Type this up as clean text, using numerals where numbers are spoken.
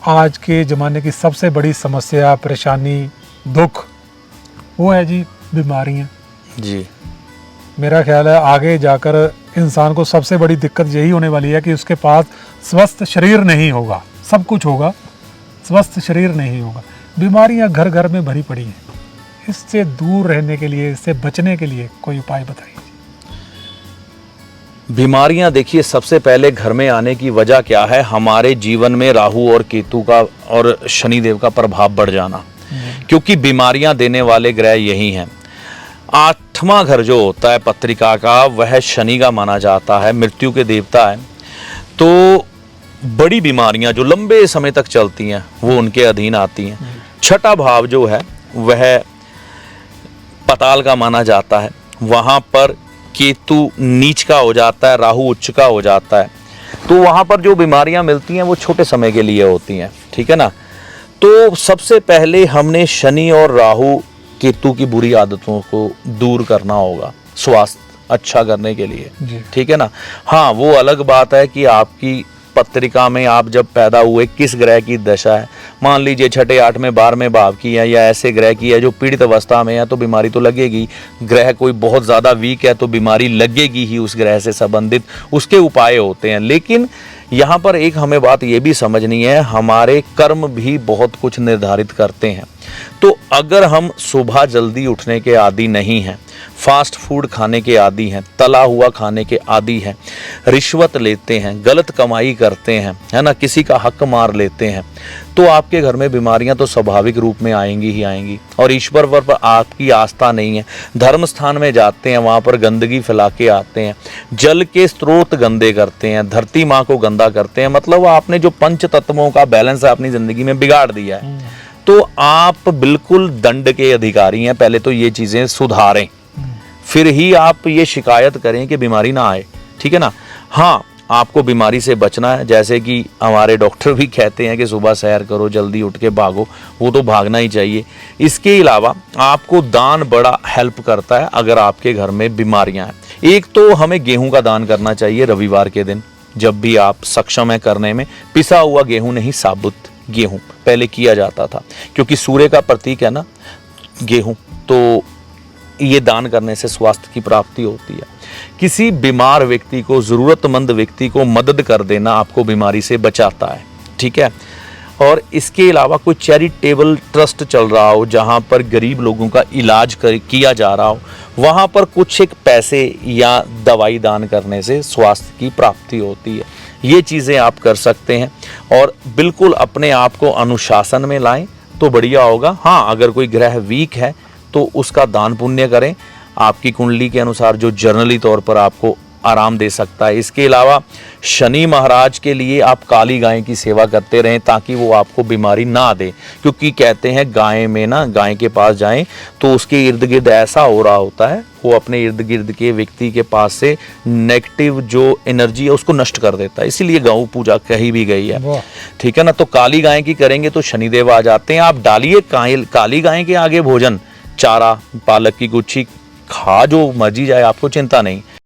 आज के ज़माने की सबसे बड़ी समस्या, परेशानी, दुख वो है जी बीमारियाँ। जी। मेरा ख्याल है आगे जाकर इंसान को सबसे बड़ी दिक्कत यही होने वाली है कि उसके पास स्वस्थ शरीर नहीं होगा। सब कुछ होगा, स्वस्थ शरीर नहीं होगा। बीमारियां घर घर में भरी पड़ी हैं। इससे दूर रहने के लिए, इससे बचने के लिए कोई उपाय बताइए। बीमारियां देखिए, सबसे पहले घर में आने की वजह क्या है? हमारे जीवन में राहु और केतु का और शनिदेव का प्रभाव बढ़ जाना, क्योंकि बीमारियां देने वाले ग्रह यही हैं। 8वां घर जो होता है पत्रिका का, वह शनि का माना जाता है, मृत्यु के देवता है। तो बड़ी बीमारियां जो लंबे समय तक चलती हैं वो उनके अधीन आती हैं। 6ठा भाव जो है वह पाताल का माना जाता है, वहां पर केतु नीच का हो जाता है, राहु उच्च का हो जाता है। तो वहां पर जो बीमारियां मिलती हैं वो छोटे समय के लिए होती हैं, ठीक है ना। तो सबसे पहले हमने शनि और राहु केतु की बुरी आदतों को दूर करना होगा, स्वास्थ्य अच्छा करने के लिए, ठीक है ना। हाँ, वो अलग बात है कि आपकी पत्रिका में आप जब पैदा हुए किस ग्रह की दशा है। मान लीजिए 6ठे 8वें 12वें भाव की है या ऐसे ग्रह की है जो पीड़ित अवस्था में है, तो बीमारी तो लगेगी। ग्रह कोई बहुत ज़्यादा वीक है तो बीमारी लगेगी ही उस ग्रह से संबंधित, उसके उपाय होते हैं। लेकिन यहाँ पर एक हमें बात ये भी समझनी है, हमारे कर्म भी बहुत कुछ निर्धारित करते हैं। तो अगर हम सुबह जल्दी उठने के आदी नहीं हैं, फास्ट फूड खाने के आदी हैं, तला हुआ खाने के आदी हैं, रिश्वत लेते हैं, गलत कमाई करते हैं, है ना, किसी का हक मार लेते हैं, तो आपके घर में बीमारियां तो स्वाभाविक रूप में आएंगी ही आएंगी। और ईश्वर पर आपकी आस्था नहीं है, धर्म स्थान में जाते हैं, वहाँ पर गंदगी फैला के आते हैं, जल के स्रोत गंदे करते हैं, धरती माँ को गंदा करते हैं, मतलब आपने जो पंच तत्वों का बैलेंस अपनी ज़िंदगी में बिगाड़ दिया है। तो आप बिल्कुल दंड के अधिकारी हैं। पहले तो ये चीज़ें सुधारें, फिर ही आप ये शिकायत करें कि बीमारी ना आए, ठीक है ना। हाँ, आपको बीमारी से बचना है, जैसे कि हमारे डॉक्टर भी कहते हैं कि सुबह सैर करो, जल्दी उठ के भागो, वो तो भागना ही चाहिए। इसके अलावा आपको दान बड़ा हेल्प करता है अगर आपके घर में बीमारियां हैं। एक तो हमें गेहूं का दान करना चाहिए रविवार के दिन, जब भी आप सक्षम है करने में। पिसा हुआ गेहूं नहीं, साबुत गेहूं पहले किया जाता था, क्योंकि सूर्य का प्रतीक है ना गेहूं। तो ये दान करने से स्वास्थ्य की प्राप्ति होती है। किसी बीमार व्यक्ति को, ज़रूरतमंद व्यक्ति को मदद कर देना आपको बीमारी से बचाता है, ठीक है। और इसके अलावा कोई चैरिटेबल ट्रस्ट चल रहा हो जहाँ पर गरीब लोगों का इलाज किया जा रहा हो, वहाँ पर कुछ एक पैसे या दवाई दान करने से स्वास्थ्य की प्राप्ति होती है। ये चीज़ें आप कर सकते हैं और बिल्कुल अपने आप को अनुशासन में लाएं तो बढ़िया होगा। हाँ, अगर कोई ग्रह वीक है तो उसका दान पुण्य करें, आपकी कुंडली के अनुसार जो जर्नली तौर पर आपको आराम दे सकता है। इसके अलावा शनि महाराज के लिए आप काली गाय की सेवा करते रहें ताकि वो आपको बीमारी ना दे, क्योंकि कहते हैं गाय में ना, गाय के पास जाएं तो उसके इर्द गिर्द ऐसा हो रहा होता है, वो अपने इर्द गिर्द के व्यक्ति के पास से नेगेटिव जो एनर्जी है उसको नष्ट कर देता है। इसीलिए गौ पूजा कही भी गई है, ठीक है ना। तो काली गाय की करेंगे तो शनिदेव आ जाते हैं। आप डालिए काली गाय के आगे भोजन, चारा, पालक की गुच्छी, खा जो मर्जी जाए, आपको चिंता नहीं।